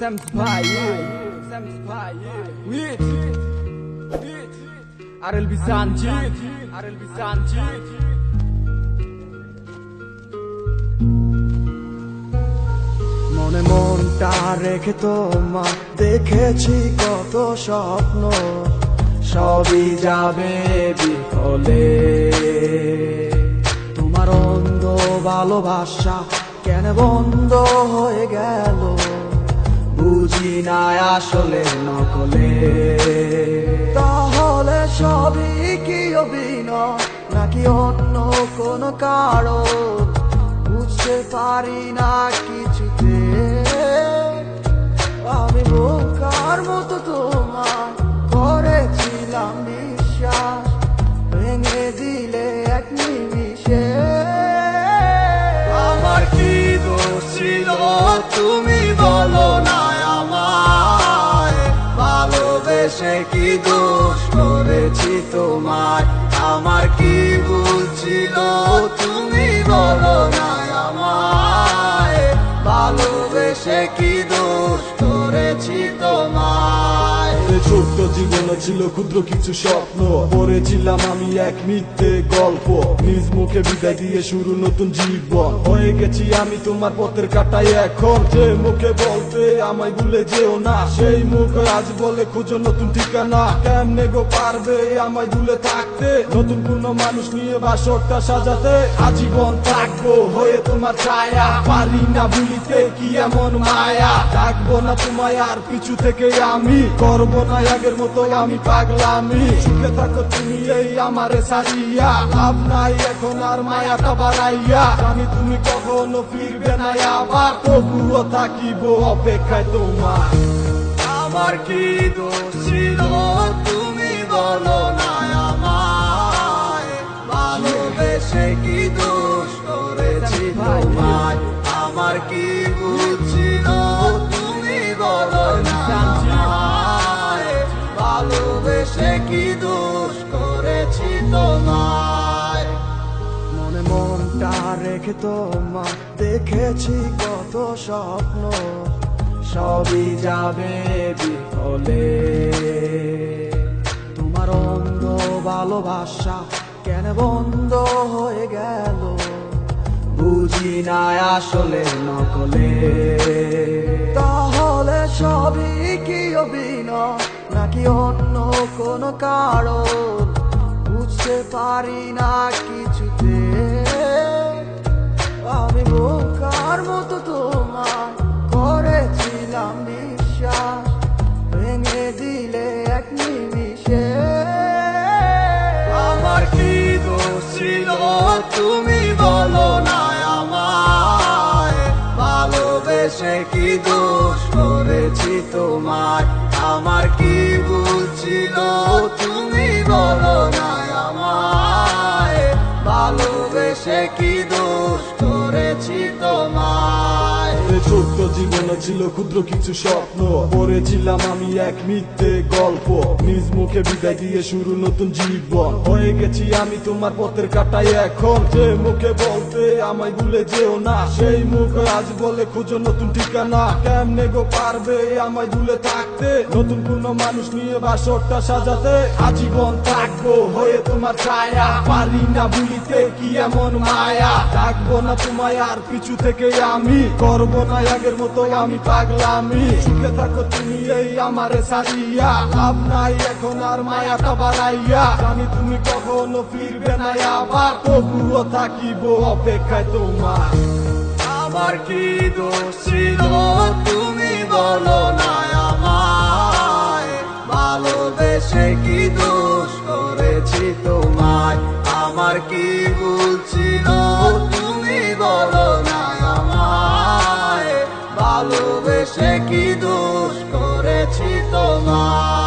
RLB Sanjit, মনে মনটা রেখে তোমার দেখেছি কত স্বপ্ন, সবই যাবে বিফলে। তোমার অন্ধ ভালোবাসা কেন বন্ধ হয়ে গেল, বুঝি না আসলে নকলে। তাহলে সবই কি অভিনয় নাকি অন্য কোনো কারণ, বুঝতে পারি না কিছুতে। আমি বোকার মতো তোমার করেছিলাম বিশ্বাস, ভেঙে দিলে এক নিমিষে। আমার কি দোষ ছিল তুমি বলো না আমায়, ভালোবেসে কি দোষ করেছি তোমায়। আমার কি ভুল ছিল তুমি বলো না আমায়, ভালোবেসে কি দোষ করেছি তোমায়। ছোট্ট জীবনে ছিল ক্ষুদ্র কিছু স্বপ্ন, পড়েছিলাম আমি এক মিথ্যে গল্প। নিজ মুখে বিদায় দিয়ে শুরু নতুন জীবন, হয়ে গেছি আমি তোমার পথের কাটাই এখন। যে মুখে বলতে আমায় ভুলে যেও না, সেই মুখ আজ বলে খুঁজো নতুন ঠিকানা। কেমনে গো পারবে আমায় ভুলে থাকতে, নতুন কোন মানুষ নিয়ে বাসরটা সাজাতে। আজীবন থাকবো হয়ে তোমার ছায়া, পারি না ভুলিতে কি এমন মায়া। ডাকবো না তোমায় আর পিছু থেকে আমি, করবো না আগের মতো আমি পাগলামি। সুখে থাকো তুমি এই আমারে সারিয়া, লাভ নাই এখন আর মায়াটা বাড়াইয়া। জানি তুমি কখনো ফিরবে না আবার, তবুও থাকিব অপেক্ষায় তোমার। আমার কি দোষ ছিল তুমি বলো না আমায়, ভালোবেসে কি দোষ করেছি তোমায়। আমার কি ভুল ছিল তুমি বলো না আমায়, ভালোবেসে কি দোষ করেছি তোমায়। মনে মনটা রেখে তোমার দেখেছি কত স্বপ্ন, সবই যাবে বিফলে। তোমার অন্ধ ভালোবাসা কেন বন্ধ হয়ে গেল, বুঝি না আসলে নকলে। তাহলে সবই কি অভিনয় নাকি অন্য কোনো কারণ, বুঝতে পারি না কিছুতে। আমি বোকার মতো তোমার করেছিলাম বিশ্বাস, ভেঙে দিলে এক নিমিষে। আমার কি দোষ ছিল তুমি বলো না আমায়, ভালোবেসে কি দোষ করেছি তোমায়। আমার কি ভুল ছিল তুমি বলো না আমায়, ভালোবেসে কি দোষ করেছি তোমায়। ছোট্ট জীবনে ছিল ক্ষুদ্র কিছু স্বপ্ন, পড়েছিলাম আমি এক মিথ্যে গল্প। নিজ মুখে বিদায় দিয়ে শুরু নতুন জীবন, হয়ে গেছি আমি তোমার পথের কাটাই এখন। যে মুখে বলতে আমায় ভুলে যেও না, সেই মুখ আজ বলে খুঁজো নতুন ঠিকানা। কেমনে গো পারবে আমায় ভুলে থাকতে, নতুন কোন মানুষ নিয়ে বাসরটা সাজাতে। আজীবন থাকবো হয়ে তোমার ছায়া, পারি না ভুলিতে কি এমন মায়া। ডাকবো না তোমায় আর পিছু থেকে আমি, করবো না আগের মতো আমি পাগলামি। সুখে থাকো তুমি এই আমারে সারিয়া, লাভ নাই এখন আর মায়াটা বাড়াইয়া। জানি তুমি কখনো ফিরবে না আবার, তবুও থাকিব অপেক্ষায় তোমার। আমার কি দোষ ছিল তুমি বলো না আমায়, ভালোবেসে কি দোষ করেছি তোমায়। আমার কি ভুল ছিল তুমি বলো না আমায়, ভালোবেসে কি দোষ করেছি তোমায়।